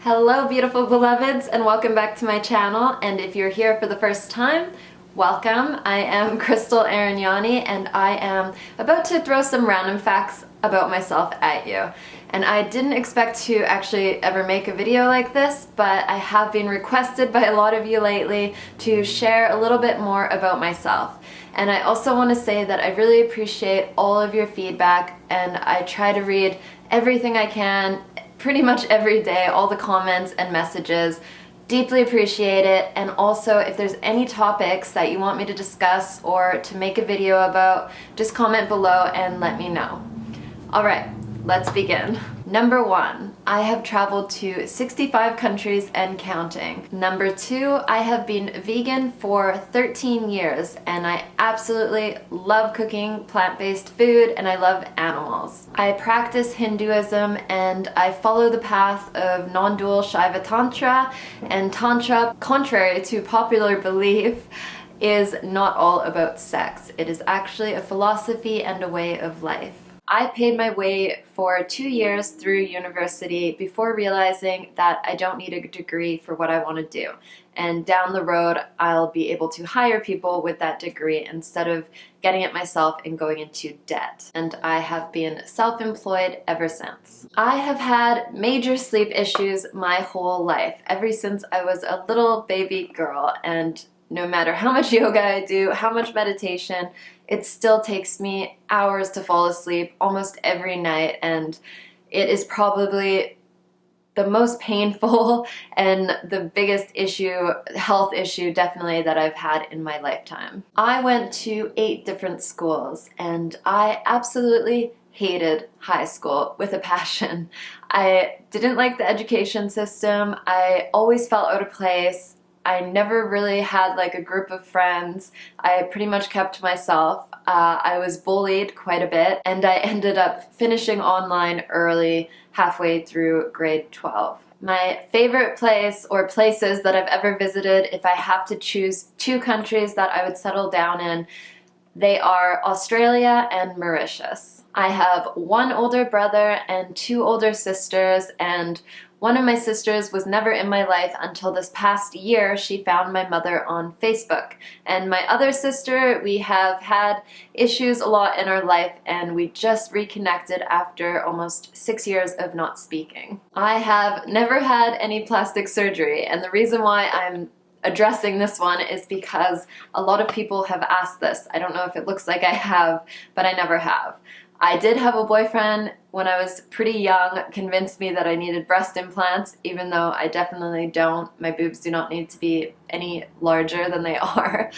Hello beautiful beloveds, and welcome back to my channel. And if you're here for the first time, welcome. I am Krystal Aranyani, and I am about to throw some random facts about myself at you. And I didn't expect to actually ever make a video like this, but I have been requested by a lot of you lately to share a little bit more about myself. And I also want to say that I really appreciate all of your feedback, and I try to read everything I can pretty much every day, all the comments and messages. Deeply appreciate it. And also, if there's any topics that you want me to discuss or to make a video about, just comment below and let me know. All right, let's begin. Number 1, I have traveled to 65 countries and counting. Number 2, I have been vegan for 13 years, and I absolutely love cooking plant-based food, and I love animals. I practice Hinduism, and I follow the path of non-dual Shaiva Tantra, and Tantra, contrary to popular belief, is not all about sex. It is actually a philosophy and a way of life. I paid my way for 2 years through university before realizing that I don't need a degree for what I want to do. And down the road, I'll be able to hire people with that degree instead of getting it myself and going into debt. And I have been self-employed ever since. I have had major sleep issues my whole life, ever since I was a little baby girl. And no matter how much yoga I do, how much meditation, it still takes me hours to fall asleep almost every night, and it is probably the most painful and the biggest issue, health issue definitely, that I've had in my lifetime. I went to 8 different schools, and I absolutely hated high school with a passion. I didn't like the education system. I always felt out of place. I never really had like a group of friends. I pretty much kept to myself. I was bullied quite a bit, and I ended up finishing online early, halfway through grade 12. My favorite place or places that I've ever visited, if I have to choose 2 countries that I would settle down in, they are Australia and Mauritius. I have 1 older brother and 2 older sisters, and one of my sisters was never in my life until this past year. She found my mother on Facebook. And my other sister, we have had issues a lot in our life, and we just reconnected after almost 6 years of not speaking. I have never had any plastic surgery, and the reason why I'm addressing this one is because a lot of people have asked this. I don't know if it looks like I have, but I never have. I did have a boyfriend when I was pretty young, convinced me that I needed breast implants, even though I definitely don't. My boobs do not need to be any larger than they are.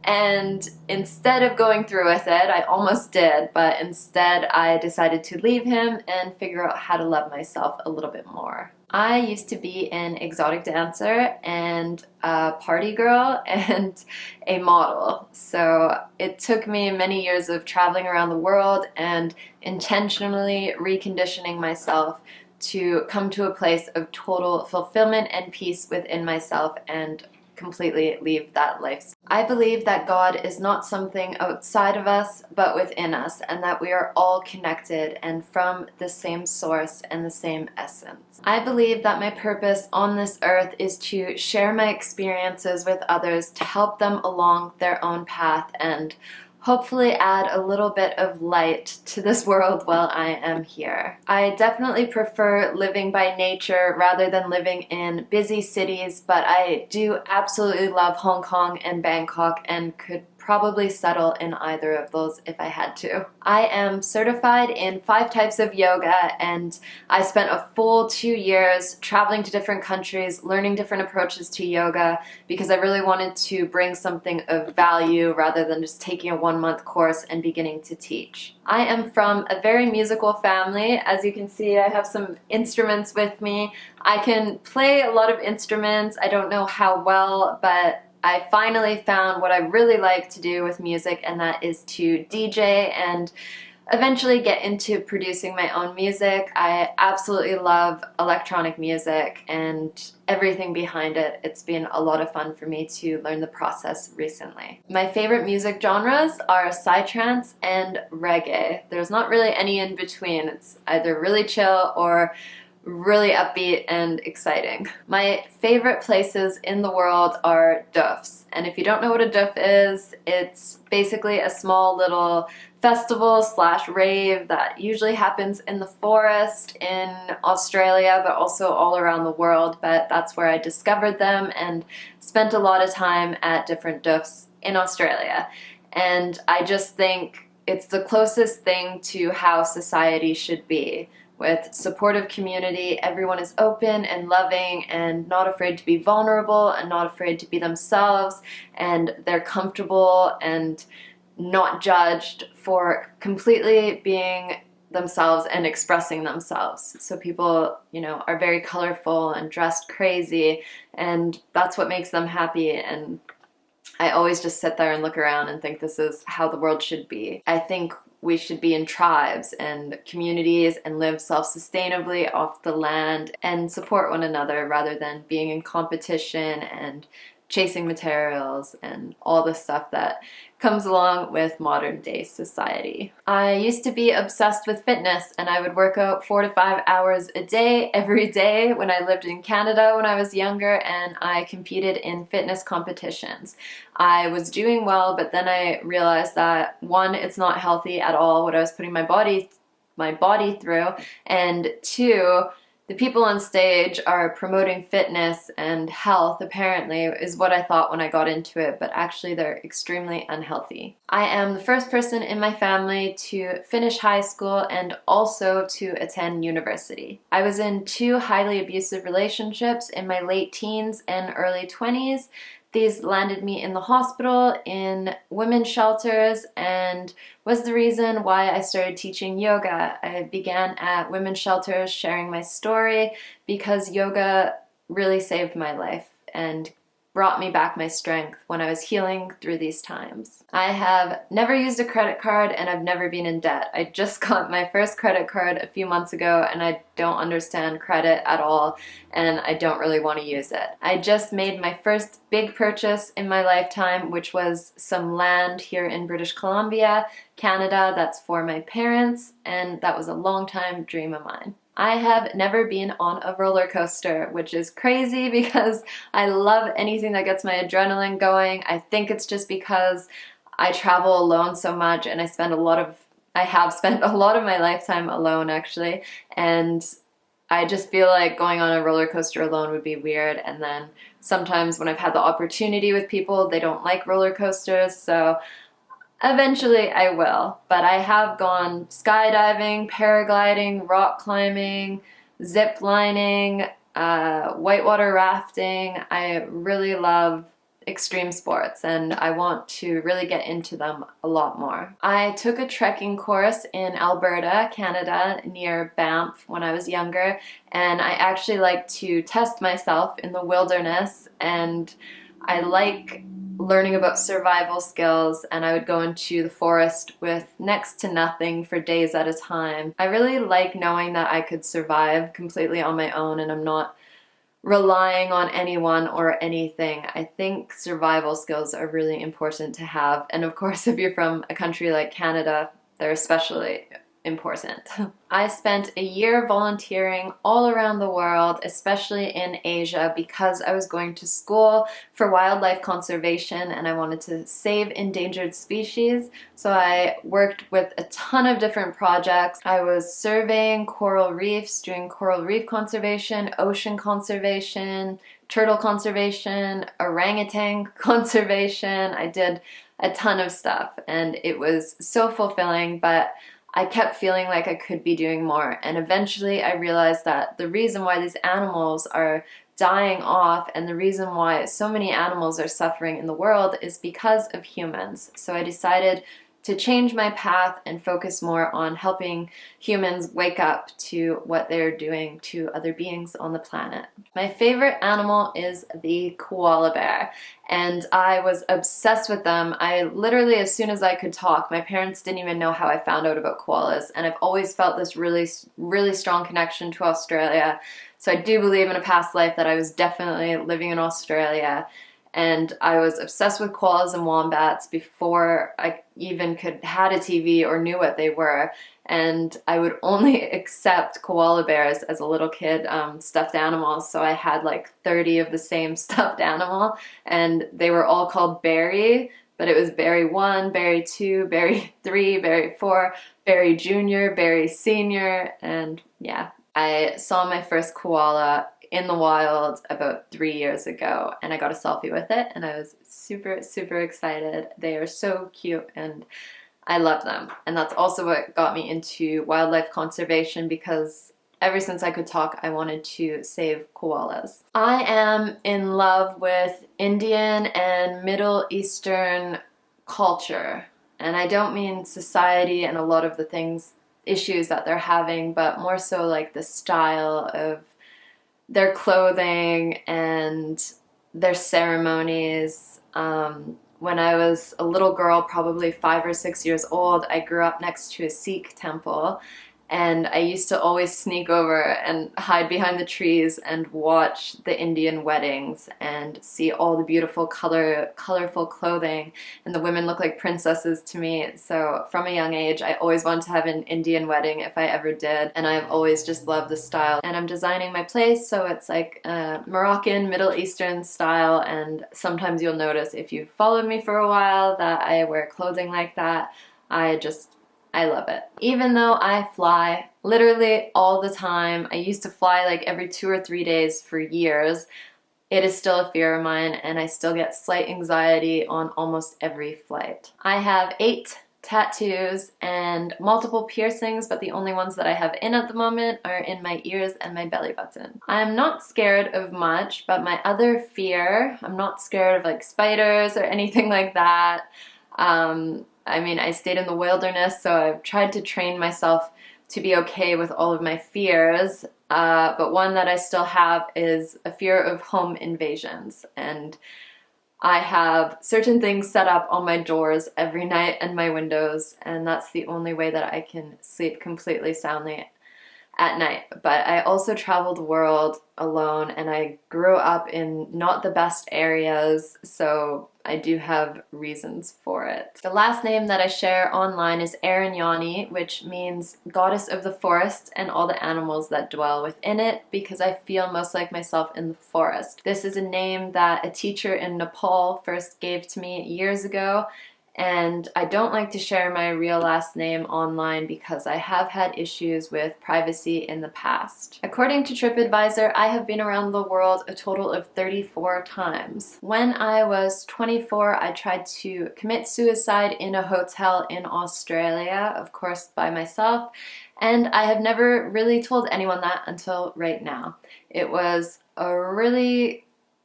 And instead of going through with it, I almost did, but instead I decided to leave him and figure out how to love myself a little bit more. I used to be an exotic dancer and a party girl and a model. So it took me many years of traveling around the world and intentionally reconditioning myself to come to a place of total fulfillment and peace within myself and completely leave that life. I believe that God is not something outside of us, but within us, and that we are all connected and from the same source and the same essence. I believe that my purpose on this earth is to share my experiences with others, to help them along their own path, and hopefully add a little bit of light to this world while I am here. I definitely prefer living by nature rather than living in busy cities, but I do absolutely love Hong Kong and Bangkok and could probably settle in either of those if I had to. I am certified in 5 types of yoga, and I spent a full 2 years traveling to different countries, learning different approaches to yoga, because I really wanted to bring something of value rather than just taking a 1-month course and beginning to teach. I am from a very musical family. As you can see, I have some instruments with me. I can play a lot of instruments. I don't know how well, but I finally found what I really like to do with music, and that is to DJ and eventually get into producing my own music. I absolutely love electronic music and everything behind it. It's been a lot of fun for me to learn the process recently. My favorite music genres are psytrance and reggae. There's not really any in between. It's either really chill or really upbeat and exciting. My favorite places in the world are doofs. And if you don't know what a doof is, it's basically a small little festival slash rave that usually happens in the forest in Australia, but also all around the world. But that's where I discovered them and spent a lot of time at different doofs in Australia. And I just think it's the closest thing to how society should be. With supportive community, everyone is open and loving and not afraid to be vulnerable and not afraid to be themselves, and they're comfortable and not judged for completely being themselves and expressing themselves. So people, are very colorful and dressed crazy, and that's what makes them happy. And I always just sit there and look around and think this is how the world should be. I think we should be in tribes and communities and live self-sustainably off the land and support one another rather than being in competition and chasing materials and all the stuff that comes along with modern day society. I used to be obsessed with fitness, and I would work out 4 to 5 hours a day every day when I lived in Canada when I was younger, and I competed in fitness competitions. I was doing well, but then I realized that one, it's not healthy at all what I was putting my body through, and two, the people on stage are promoting fitness and health, apparently, is what I thought when I got into it, but actually they're extremely unhealthy. I am the first person in my family to finish high school and also to attend university. I was in 2 highly abusive relationships in my late teens and early 20s. These landed me in the hospital, in women's shelters, and was the reason why I started teaching yoga. I began at women's shelters sharing my story because yoga really saved my life and brought me back my strength when I was healing through these times. I have never used a credit card, and I've never been in debt. I just got my first credit card a few months ago, and I don't understand credit at all, and I don't really want to use it. I just made my first big purchase in my lifetime, which was some land here in British Columbia, Canada. That's for my parents, and that was a long time dream of mine. I have never been on a roller coaster, which is crazy because I love anything that gets my adrenaline going. I think it's just because I travel alone so much, and I have spent a lot of my lifetime alone, actually, and I just feel like going on a roller coaster alone would be weird. And then sometimes when I've had the opportunity with people, they don't like roller coasters, so eventually I will. But I have gone skydiving, paragliding, rock climbing, zip lining, whitewater rafting. I really love extreme sports, and I want to really get into them a lot more. I took a trekking course in Alberta, Canada, near Banff when I was younger, and I actually like to test myself in the wilderness, and I like learning about survival skills, and I would go into the forest with next to nothing for days at a time. I really like knowing that I could survive completely on my own and I'm not relying on anyone or anything. I think survival skills are really important to have, and of course if you're from a country like Canada, they're especially important. I spent a year volunteering all around the world, especially in Asia, because I was going to school for wildlife conservation and I wanted to save endangered species. So I worked with a ton of different projects. I was surveying coral reefs, doing coral reef conservation, ocean conservation, turtle conservation, orangutan conservation. I did a ton of stuff and it was so fulfilling, but I kept feeling like I could be doing more, and eventually I realized that the reason why these animals are dying off and the reason why so many animals are suffering in the world is because of humans. So I decided to change my path and focus more on helping humans wake up to what they're doing to other beings on the planet. My favorite animal is the koala bear, and I was obsessed with them. I literally, as soon as I could talk, my parents didn't even know how I found out about koalas, and I've always felt this really, really strong connection to Australia. So I do believe in a past life that I was definitely living in Australia. And I was obsessed with koalas and wombats before I even had a TV or knew what they were. And I would only accept koala bears as a little kid, stuffed animals. So I had like 30 of the same stuffed animal, and they were all called Barry, but it was Barry 1, Barry 2, Barry 3, Barry 4, Barry Junior, Barry Senior, and yeah. I saw my first koala in the wild about 3 years ago, and I got a selfie with it, and I was super, super excited. They are so cute, and I love them. And that's also what got me into wildlife conservation, because ever since I could talk, I wanted to save koalas. I am in love with Indian and Middle Eastern culture. And I don't mean society and a lot of the issues that they're having, but more so like the style of their clothing and their ceremonies. When I was a little girl, probably 5 or 6 years old, I grew up next to a Sikh temple, and I used to always sneak over and hide behind the trees and watch the Indian weddings and see all the beautiful colorful clothing, and the women look like princesses to me. So from a young age, I always wanted to have an Indian wedding if I ever did, and I've always just loved the style. And I'm designing my place, so it's like Moroccan, Middle Eastern style, and sometimes you'll notice if you've followed me for a while that I wear clothing like that. I love it. Even though I fly literally all the time, I used to fly like every 2 or 3 days for years, it is still a fear of mine, and I still get slight anxiety on almost every flight. I have 8 tattoos and multiple piercings, but the only ones that I have in at the moment are in my ears and my belly button. I'm not scared of much, but my other fear, I'm not scared of like spiders or anything like that. I mean, I stayed in the wilderness, so I've tried to train myself to be okay with all of my fears, but one that I still have is a fear of home invasions, and I have certain things set up on my doors every night and my windows, and that's the only way that I can sleep completely soundly at night. But I also travel the world alone, and I grew up in not the best areas, so I do have reasons for it. The last name that I share online is Aranyani, which means goddess of the forest and all the animals that dwell within it, because I feel most like myself in the forest. This is a name that a teacher in Nepal first gave to me years ago, and I don't like to share my real last name online because I have had issues with privacy in the past. According to TripAdvisor, I have been around the world a total of 34 times. When I was 24, I tried to commit suicide in a hotel in Australia, of course by myself, and I have never really told anyone that until right now. It was a really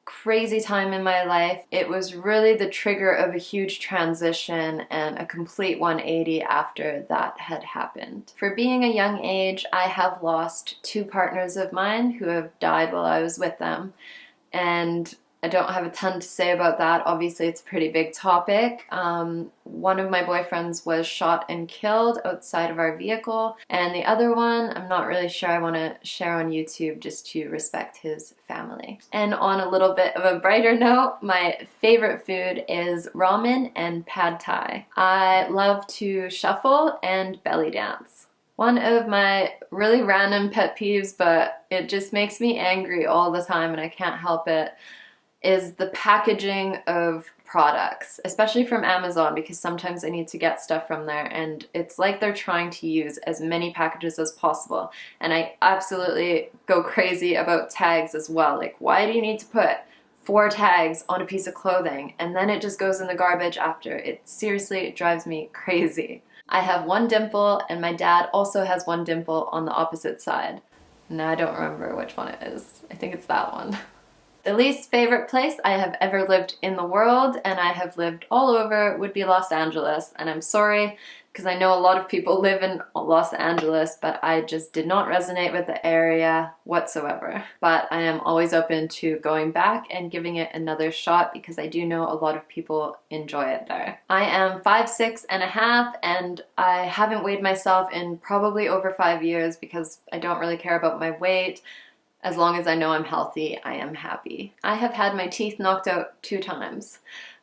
crazy time in my life. It was really the trigger of a huge transition and a complete 180 after that had happened. For being a young age, I have lost 2 partners of mine who have died while I was with them, and I don't have a ton to say about that. Obviously, it's a pretty big topic. One of my boyfriends was shot and killed outside of our vehicle, and the other one, I'm not really sure I want to share on YouTube just to respect his family. And on a little bit of a brighter note, my favorite food is ramen and pad thai. I love to shuffle and belly dance. One of my really random pet peeves, but it just makes me angry all the time and I can't help it, is the packaging of products, especially from Amazon, because sometimes I need to get stuff from there and it's like they're trying to use as many packages as possible. And I absolutely go crazy about tags as well. Like, why do you need to put 4 tags on a piece of clothing and then it just goes in the garbage after? It seriously drives me crazy. I have 1 dimple, and my dad also has 1 dimple on the opposite side. Now I don't remember which one it is. I think it's that one. The least favorite place I have ever lived in the world, and I have lived all over, would be Los Angeles. And I'm sorry, because I know a lot of people live in Los Angeles, but I just did not resonate with the area whatsoever. But I am always open to going back and giving it another shot, because I do know a lot of people enjoy it there. I am 5'6½", and I haven't weighed myself in probably over 5 years because I don't really care about my weight. as long as I know I'm healthy, I am happy. I have had my teeth knocked out 2 times.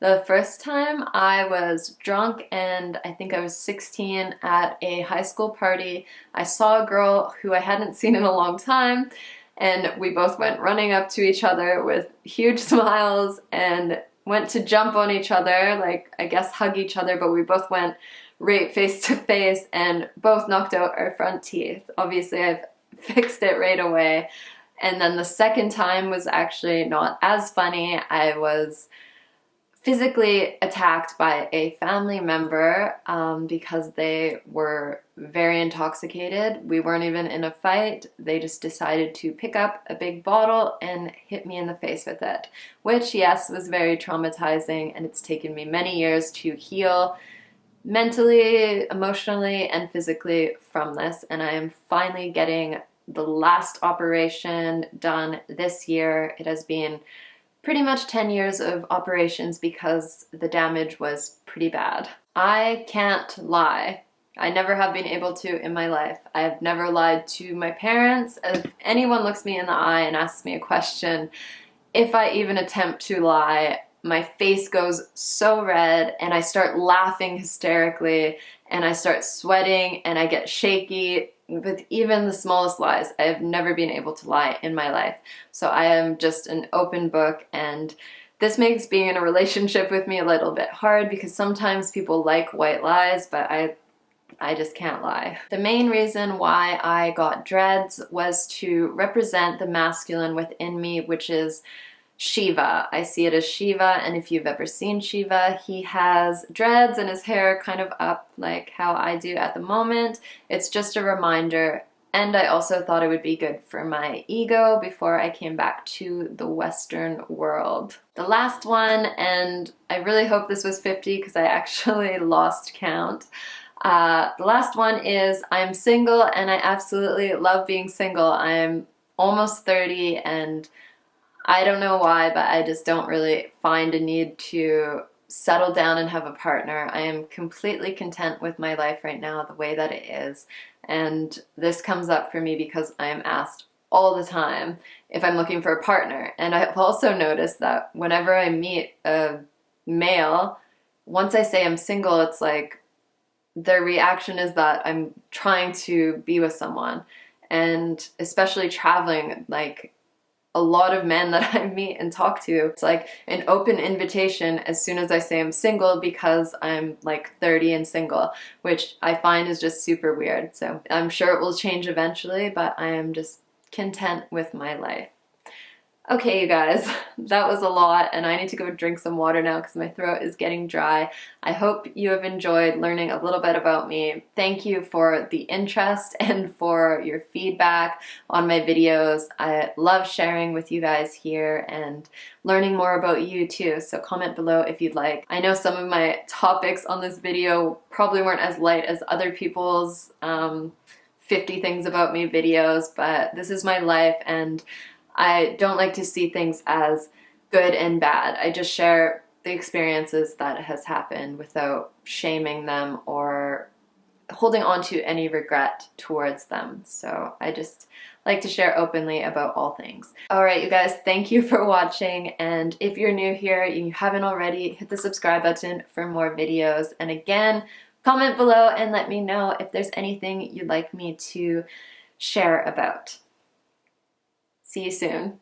The first time I was drunk, and I think I was 16 at a high school party. I saw a girl who I hadn't seen in a long time, and we both went running up to each other with huge smiles and went to jump on each other, like I guess hug each other, but we both went right face to face and both knocked out our front teeth. Obviously I've fixed it right away. And then the second time was actually not as funny. I was physically attacked by a family member because they were very intoxicated. We weren't even in a fight. They just decided to pick up a big bottle and hit me in the face with it, which, yes, was very traumatizing, and it's taken me many years to heal mentally, emotionally, and physically from this. And I am finally getting the last operation done this year. It has been pretty much 10 years of operations because the damage was pretty bad. I can't lie. I never have been able to in my life. I have never lied to my parents. If anyone looks me in the eye and asks me a question, if I even attempt to lie, my face goes so red and I start laughing hysterically and I start sweating and I get shaky. With even the smallest lies, I have never been able to lie in my life. So I am just an open book, and this makes being in a relationship with me a little bit hard because sometimes people like white lies, but I just can't lie. The main reason why I got dreads was to represent the masculine within me, which is Shiva. I see it as Shiva, and if you've ever seen Shiva, he has dreads and his hair kind of up like how I do at the moment. It's just a reminder, and I also thought it would be good for my ego before I came back to the Western world. The last one, and I really hope this was 50 because I actually lost count. The last one is I'm single, and I absolutely love being single. I'm almost 30, and I don't know why, but I just don't really find a need to settle down and have a partner. I am completely content with my life right now, the way that it is. And this comes up for me because I am asked all the time if I'm looking for a partner. And I've also noticed that whenever I meet a male, once I say I'm single, it's like their reaction is that I'm trying to be with someone. And especially traveling, like, a lot of men that I meet and talk to, it's like an open invitation as soon as I say I'm single because I'm like 30 and single, which I find is just super weird. So I'm sure it will change eventually, but I am just content with my life. Okay, you guys, that was a lot, and I need to go drink some water now because my throat is getting dry. I hope you have enjoyed learning a little bit about me. Thank you for the interest and for your feedback on my videos. I love sharing with you guys here and learning more about you too, so comment below if you'd like. I know some of my topics on this video probably weren't as light as other people's 50 things about me videos, but this is my life, and I don't like to see things as good and bad. I just share the experiences that has happened without shaming them or holding on to any regret towards them. So I just like to share openly about all things. All right, you guys, thank you for watching. And if you're new here and you haven't already, hit the subscribe button for more videos. And again, comment below and let me know if there's anything you'd like me to share about. See you soon.